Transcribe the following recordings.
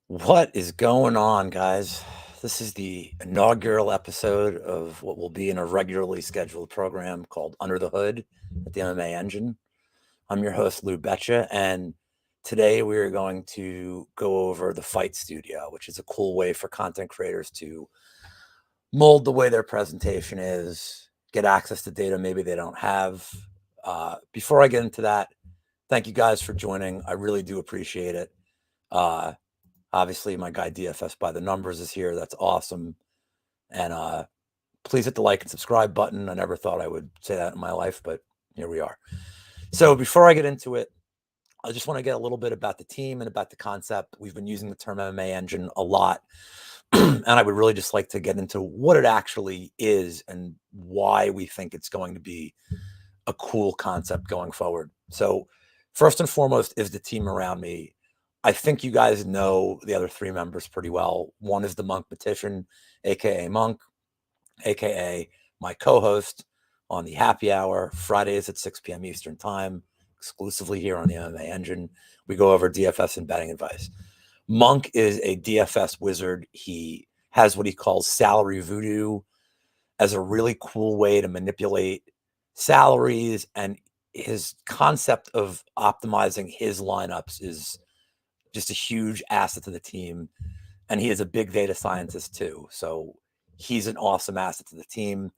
What is going on, guys? This is the inaugural episode of what will be in a regularly scheduled program called Under the Hood at the MMA Engine. I'm your host, Lou Betya, and today we are going to go over the Fight Studio, which is a cool way for content creators to mold the way their presentation is, get access to data maybe they don't have. Before I get into that, thank you guys for joining. I really do appreciate it. Uh, Obviously, my guy DFS by the numbers is here. That's awesome. And please hit the like and subscribe button. I never thought I would say that in my life, but here we are. So before I get into it, I just want to get a little bit about the team and about the concept. We've been using the term MMA Engine a lot. And I would really just like to get into what it actually is and why we think it's going to be a cool concept going forward. So first and foremost is the team around me. I think you guys know the other three members pretty well. One is the Monk Petition, aka Monk, aka my co-host on the Happy Hour, Fridays at 6 p.m. Eastern Time, exclusively here on the MMA Engine. We go over DFS and betting advice. Monk is a DFS wizard. He has what he calls salary voodoo as a really cool way to manipulate salaries, and his concept of optimizing his lineups is just a huge asset to the team. And he is a big data scientist too. So he's an awesome asset to the team.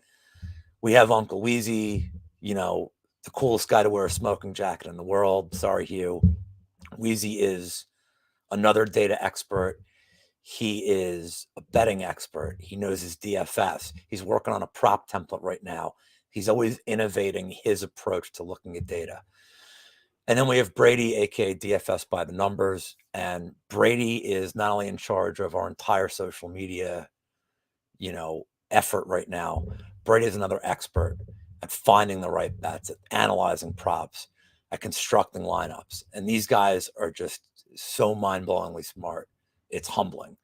We have Uncle Wheezy, the coolest guy to wear a smoking jacket in the world. Sorry, Hugh. Wheezy is another data expert. He is a betting expert. He knows his DFS. He's working on a prop template right now. He's always innovating his approach to looking at data. And then we have Brady, aka DFS by the numbers. And Brady is not only in charge of our entire social media, effort right now. Brady is another expert at finding the right bets, at analyzing props, at constructing lineups. And these guys are just so mind-blowingly smart. It's humbling.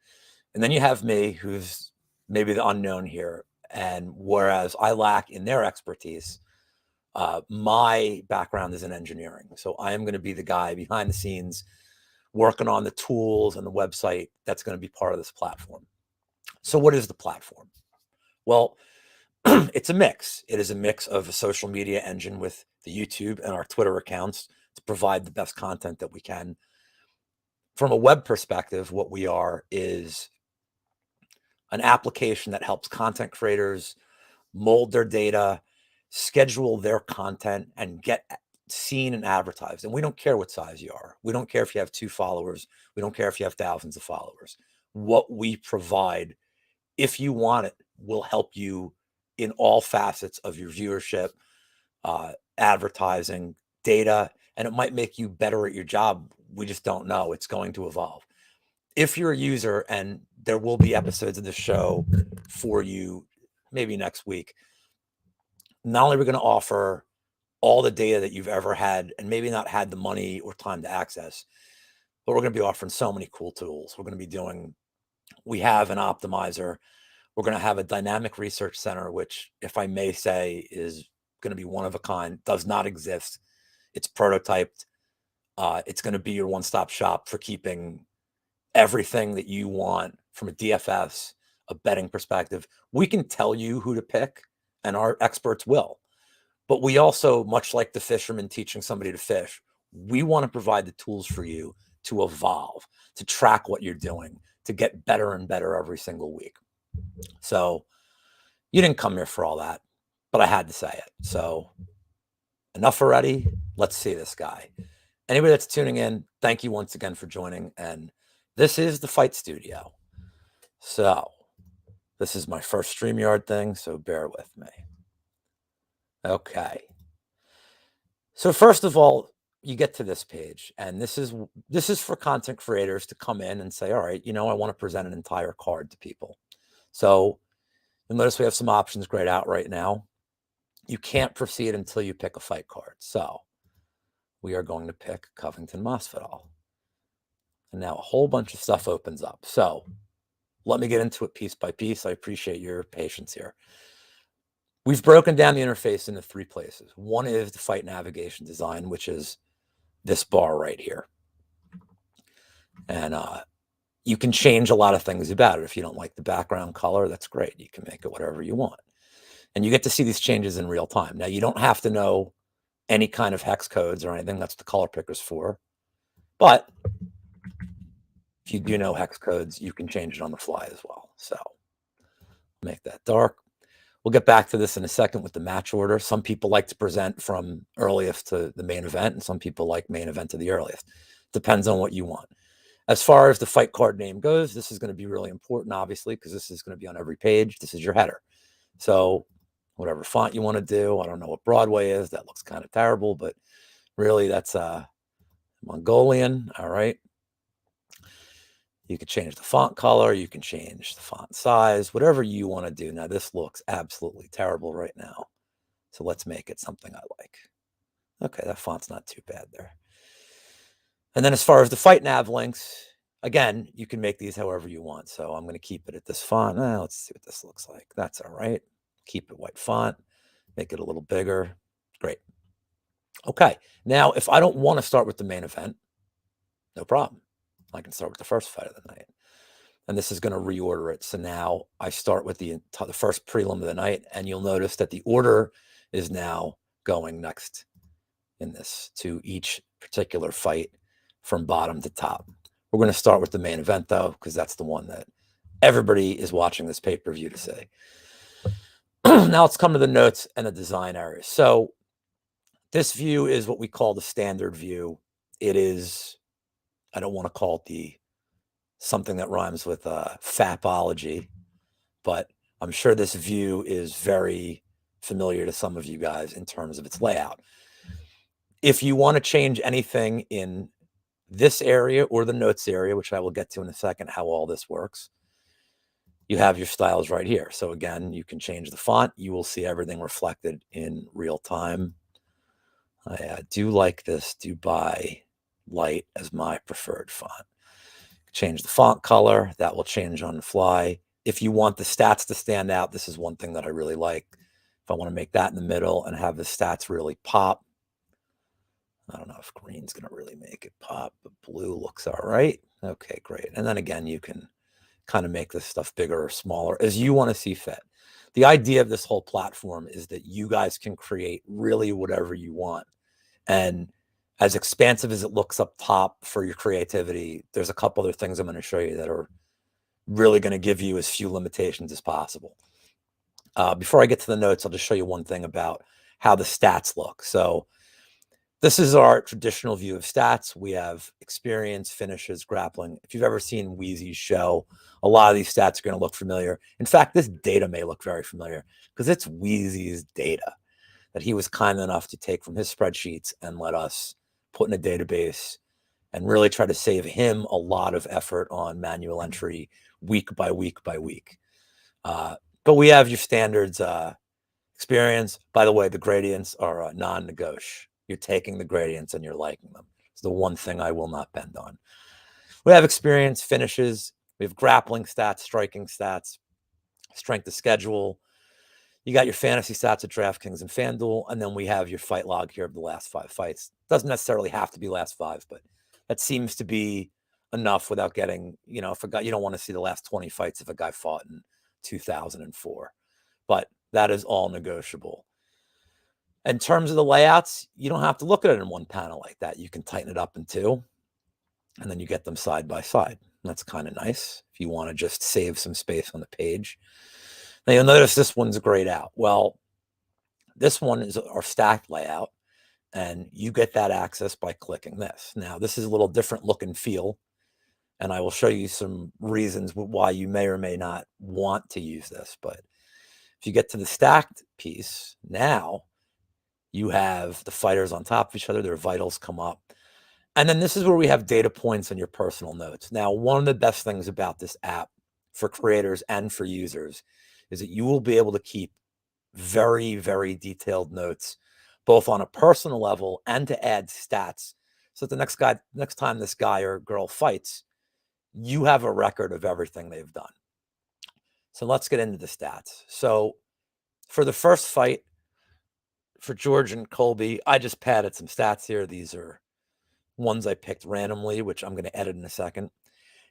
And then you have me, who's maybe the unknown here. And whereas I lack in their expertise, my background is in engineering. So I am going to be the guy behind the scenes working on the tools and the website that's going to be part of this platform. So what is the platform? Well, it's a mix. It is a mix of a social media engine with the YouTube and our Twitter accounts to provide the best content that we can. From a web perspective, what we are is an application that helps content creators mold their data, schedule their content, and get seen and advertised. And we don't care what size you are. We don't care if you have 2 followers. We don't care if you have thousands of followers. What we provide, if you want it, will help you in all facets of your viewership, advertising, data, and it might make you better at your job. We just don't know. It's going to evolve. If you're a user, and there will be episodes of the show for you maybe next week, not only are we going to offer all the data that you've ever had and maybe not had the money or time to access, but we're going to be offering so many cool tools. We have an optimizer. We're going to have a dynamic research center, which, if I may say, is going to be one of a kind, does not exist. It's prototyped. It's going to be your one-stop shop for keeping everything that you want from a DFS, a betting perspective. We can tell you who to pick, and our experts will. But we also, much like the fisherman teaching somebody to fish, we want to provide the tools for you to evolve, to track what you're doing, to get better and better every single week. So you didn't come here for all that, but I had to say it. So enough already. Let's see this guy. Anybody that's tuning in, thank you once again for joining. And this is the Fight Studio. So this is my first StreamYard thing, so bear with me. Okay. So first of all, you get to this page, and this is for content creators to come in and say, all right, I want to present an entire card to people. So you'll notice we have some options grayed out right now. You can't proceed until you pick a fight card. So we are going to pick Covington Masvidal. And now a whole bunch of stuff opens up. So let me get into it piece by piece. I appreciate your patience here. We've broken down the interface into 3 places. One is the fight navigation design, which is this bar right here. And You can change a lot of things about it. If you don't like the background color, that's great. You can make it whatever you want. And you get to see these changes in real time. Now, you don't have to know any kind of hex codes or anything. That's the color picker's for. But if you do know hex codes, you can change it on the fly as well. So make that dark. We'll get back to this in a second with the match order. Some people like to present from earliest to the main event, and some people like main event to the earliest. Depends on what you want. As far as the fight card name goes, this is going to be really important, obviously, because this is going to be on every page. This is your header. So whatever font you want to do. I don't know what Broadway is. That looks kind of terrible, but really that's Mongolian. All right. You can change the font color. You can change the font size, whatever you want to do. Now, this looks absolutely terrible right now. So let's make it something I like. Okay, that font's not too bad there. And then as far as the fight nav links, again, you can make these however you want. So I'm going to keep it at this font. Let's see what this looks like. That's all right. Keep it white font. Make it a little bigger. Great. Okay. Now, if I don't want to start with the main event, no problem. I can start with the first fight of the night. And this is going to reorder it. So now I start with the first prelim of the night, and you'll notice that the order is now going next in this to each particular fight from bottom to top. We're going to start with the main event, though, because that's the one that everybody is watching this pay-per-view to see. Now let's come to the notes and the design areas. So this view is what we call the standard view. It is, I don't want to call it something that rhymes with fapology, but I'm sure this view is very familiar to some of you guys in terms of its layout. If you want to change anything in this area or the notes area, which I will get to in a second, how all this works, you have your styles right here. So again, you can change the font. You will see everything reflected in real time. I do like this Dubai Light as my preferred font. Change the font color. That will change on the fly. If you want the stats to stand out, this is one thing that I really like. If I want to make that in the middle and have the stats really pop, I don't know if green's going to really make it pop, but blue looks all right. Okay, great. And then again, you can kind of make this stuff bigger or smaller as you want to see fit. The idea of this whole platform is that you guys can create really whatever you want. And as expansive as it looks up top for your creativity, there's a couple other things I'm going to show you that are really going to give you as few limitations as possible. Before I get to the notes, I'll just show you one thing about how the stats look. So this is our traditional view of stats. We have experience, finishes, grappling. If you've ever seen Wheezy's show, a lot of these stats are going to look familiar. In fact, this data may look very familiar because it's Wheezy's data that he was kind enough to take from his spreadsheets and let us put in a database and really try to save him a lot of effort on manual entry week by week by week. But we have your standards experience. By the way, the gradients are non-negotiable. You're taking the gradients and you're liking them. It's the one thing I will not bend on. We have experience, finishes. We have grappling stats, striking stats, strength of schedule. You got your fantasy stats at DraftKings and FanDuel, and then we have your fight log here of the last 5 fights. Doesn't necessarily have to be last 5, but that seems to be enough without getting, if a guy, you don't want to see the last 20 fights if a guy fought in 2004, but that is all negotiable. In terms of the layouts, you don't have to look at it in one panel like that. You can tighten it up in 2, and then you get them side by side. That's kind of nice if you want to just save some space on the page. Now you'll notice this one's grayed out. Well, this one is our stacked layout, and you get that access by clicking this. Now, this is a little different look and feel, and I will show you some reasons why you may or may not want to use this. But if you get to the stacked piece, now you have the fighters on top of each other. Their vitals come up. And then this is where we have data points on your personal notes. Now, one of the best things about this app for creators and for users is that you will be able to keep very, very detailed notes, both on a personal level and to add stats. So that next time this guy or girl fights, you have a record of everything they've done. So let's get into the stats. So for the first fight, for George and Colby, I just padded some stats here. These are ones I picked randomly, which I'm going to edit in a second.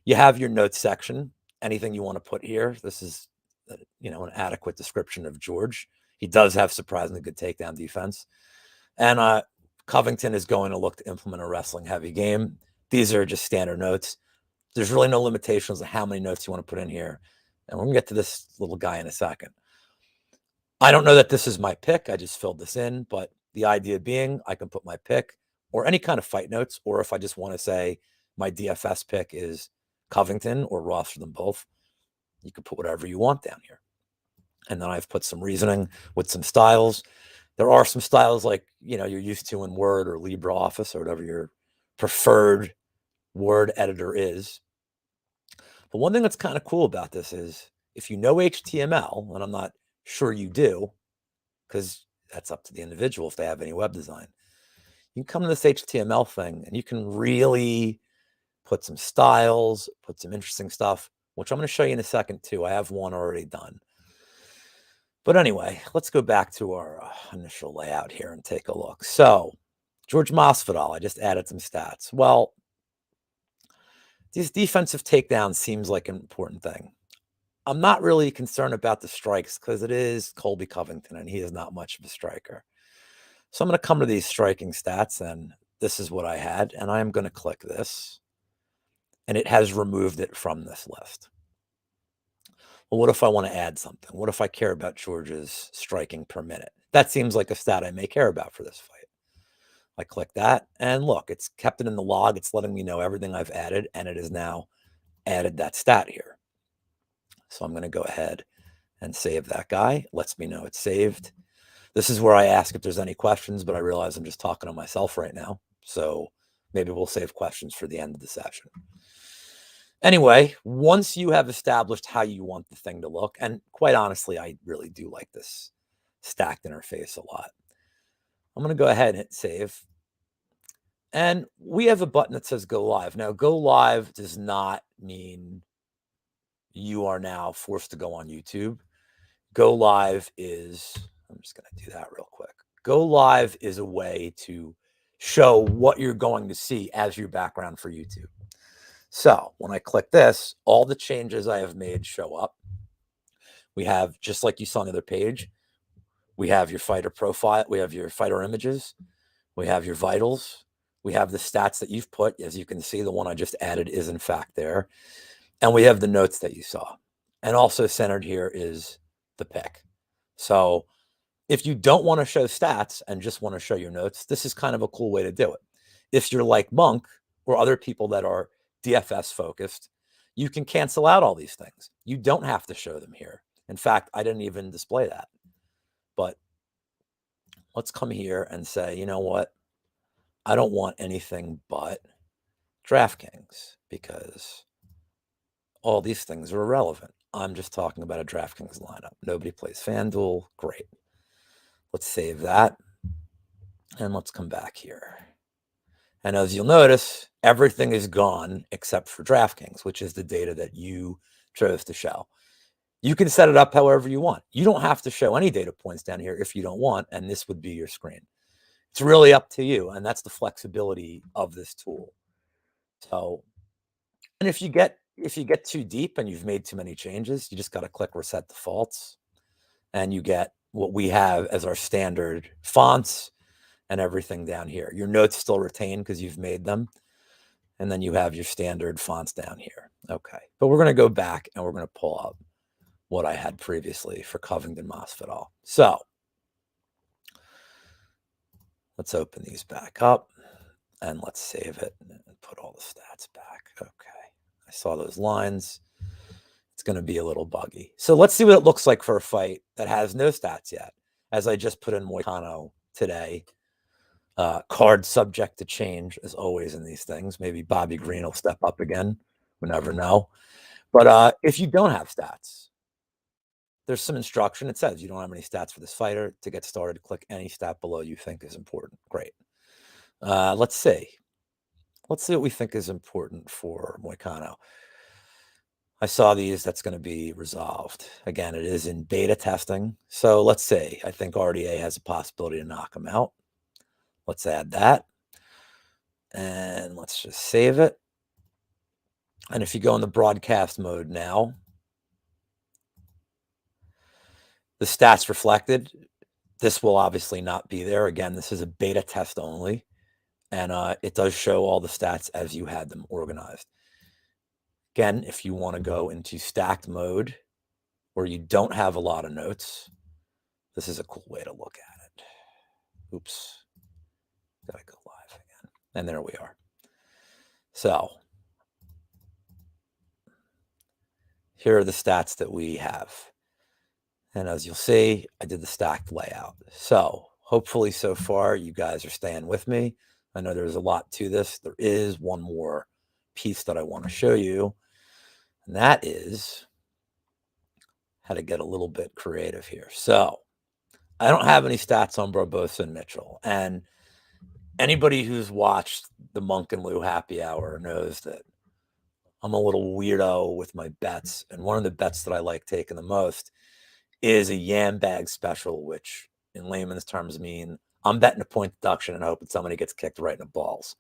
You have your notes section. Anything you want to put here. This is, an adequate description of George. He does have surprisingly good takedown defense. And Covington is going to look to implement a wrestling heavy game. These are just standard notes. There's really no limitations on how many notes you want to put in here. And we're going to get to this little guy in a second. I don't know that this is my pick. I just filled this in. But the idea being I can put my pick or any kind of fight notes, or if I just want to say my DFS pick is Covington or roster them both, you can put whatever you want down here. And then I've put some reasoning with some styles. There are some styles like, you're used to in Word or LibreOffice or whatever your preferred word editor is. But one thing that's kind of cool about this is if you know HTML, and I'm not sure you do, because that's up to the individual if they have any web design, you can come to this HTML thing and you can really put some styles, put some interesting stuff, which I'm going to show you in a second too. I have one already done. But anyway, let's go back to our initial layout here and take a look. So George Masvidal, I just added some stats. Well, these defensive takedowns seems like an important thing. I'm not really concerned about the strikes because it is Colby Covington and he is not much of a striker. So I'm going to come to these striking stats and this is what I had. And I am going to click this and it has removed it from this list. Well, what if I want to add something? What if I care about George's striking per minute? That seems like a stat I may care about for this fight. I click that and look, it's kept it in the log. It's letting me know everything I've added and it has now added that stat here. So I'm going to go ahead and save that guy. Lets me know it's saved. This is where I ask if there's any questions, but I realize I'm just talking to myself right now. So maybe we'll save questions for the end of the session. Anyway, once you have established how you want the thing to look, and quite honestly, I really do like this stacked interface a lot. I'm going to go ahead and hit save. And we have a button that says go live. Now, go live does not mean you are now forced to go on YouTube. Go live is, I'm just going to do that real quick. Go live is a way to show what you're going to see as your background for YouTube. So when I click this, all the changes I have made show up. We have, just like you saw on the other page, we have your fighter profile, we have your fighter images, we have your vitals, we have the stats that you've put. As you can see, the one I just added is in fact there. And we have the notes that you saw. And also centered here is the pick. So if you don't want to show stats and just want to show your notes, this is kind of a cool way to do it. If you're like Monk or other people that are DFS focused, you can cancel out all these things. You don't have to show them here. In fact, I didn't even display that. But let's come here and say, you know what? I don't want anything but DraftKings because all these things are irrelevant. I'm just talking about a DraftKings lineup. Nobody plays FanDuel. Great. Let's save that. And let's come back here. And as you'll notice, everything is gone except for DraftKings, which is the data that you chose to show. You can set it up however you want. You don't have to show any data points down here if you don't want, and this would be your screen. It's really up to you, and that's the flexibility of this tool. So, and if you get too deep and you've made too many changes, you just got to click reset defaults, and you get what we have as our standard fonts and everything down here. Your notes still retain because you've made them. And then you have your standard fonts down here. Okay. But we're going to go back and we're going to pull up what I had previously for Covington Masvidal. So let's open these back up and let's save it and put all the stats back. Okay. I saw those lines. It's going to be a little buggy. So let's see what it looks like for a fight that has no stats yet. As I just put in Moicano today. Card subject to change, as always in these things. Maybe Bobby Green will step up again. We never know. But if you don't have stats, there's some instruction. It says you don't have any stats for this fighter. To get started, click any stat below you think is important. Great. Let's see. Let's see what we think is important for Moicano. I saw these. That's going to be resolved. Again, it is in beta testing. So let's see. I think RDA has a possibility to knock him out. Let's add that. And let's just save it. And if you go in the broadcast mode now, the stats reflected, this will obviously not be there. Again, this is a beta test only, and it does show all the stats as you had them organized. Again, if you want to go into stacked mode where you don't have a lot of notes, this is a cool way to look at it. Oops. Gotta go live again. And there we are. So here are the stats that we have. And as you'll see, I did the stacked layout. So hopefully so far you guys are staying with me. I know there's a lot to this. There is one more piece that I want to show you, and that is how to get a little bit creative here. So I don't have any stats on Barbosa and Mitchell. And anybody who's watched the Monk and Lou happy hour knows that I'm a little weirdo with my bets. And one of the bets that I like taking the most is a yam bag special, which in layman's terms mean I'm betting a point deduction and hoping somebody gets kicked right in the balls.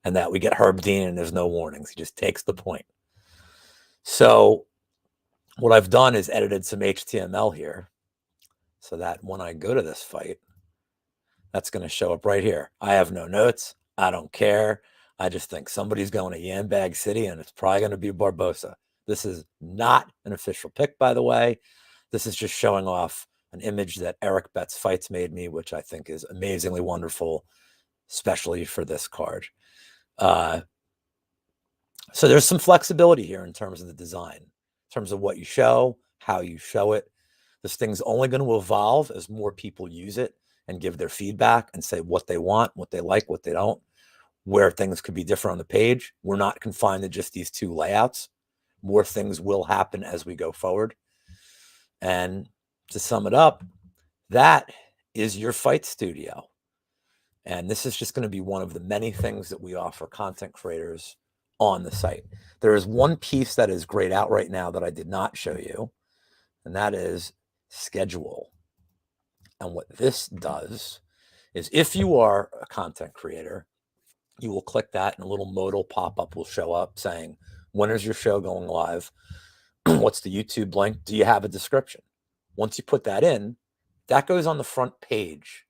And that we get Herb Dean and there's no warnings. He just takes the point. So what I've done is edited some HTML here so that when I go to this fight, that's going to show up right here. I have no notes. I don't care. I just think somebody's going to Yambag City and it's probably going to be Barbosa. This is not an official pick, by the way. This is just showing off an image that Eric Betts Fights made me, which I think is amazingly wonderful, especially for this card. So there's some flexibility here in terms of the design, in terms of what you show, how you show it. This thing's only going to evolve as more people use it and give their feedback and say what they want, what they like, what they don't, where things could be different on the page. We're not confined to just these two layouts. More things will happen as we go forward. And to sum it up, that is your fight studio. And this is just going to be one of the many things that we offer content creators on the site. There is one piece that is grayed out right now that I did not show you, and that is schedule. And what this does is if you are a content creator, you will click that and a little modal pop-up will show up saying, when is your show going live? What's the YouTube link? Do you have a description? Once you put that in, that goes on the front page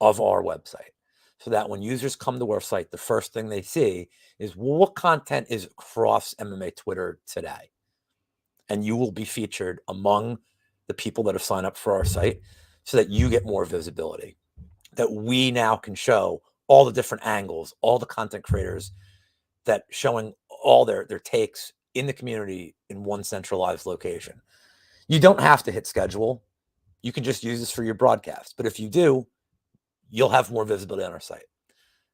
of our website. So that when users come to our site, the first thing they see is, well, what content is across MMA Twitter today? And you will be featured among the people that have signed up for our site so that you get more visibility, that we now can show all the different angles, all the content creators that showing all their takes in the community in one centralized location. You don't have to hit schedule. You can just use this for your broadcast. But if you do, you'll have more visibility on our site.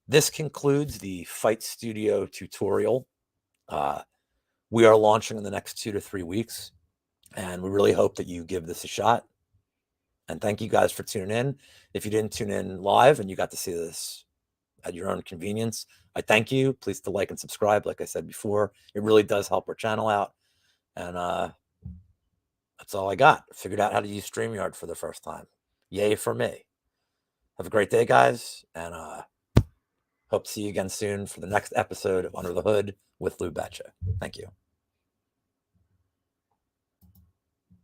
This concludes the Fight Studio tutorial. We are launching in the next 2 to 3 weeks, and we really hope that you give this a shot. And thank you guys for tuning in. If you didn't tune in live and you got to see this at your own convenience, I thank you. Please to like and subscribe. Like I said before, it really does help our channel out. And that's all I got. Figured out how to use StreamYard for the first time. Yay for me. Have a great day, guys. And hope to see you again soon for the next episode of Under the Hood with Lou Betya. Thank you.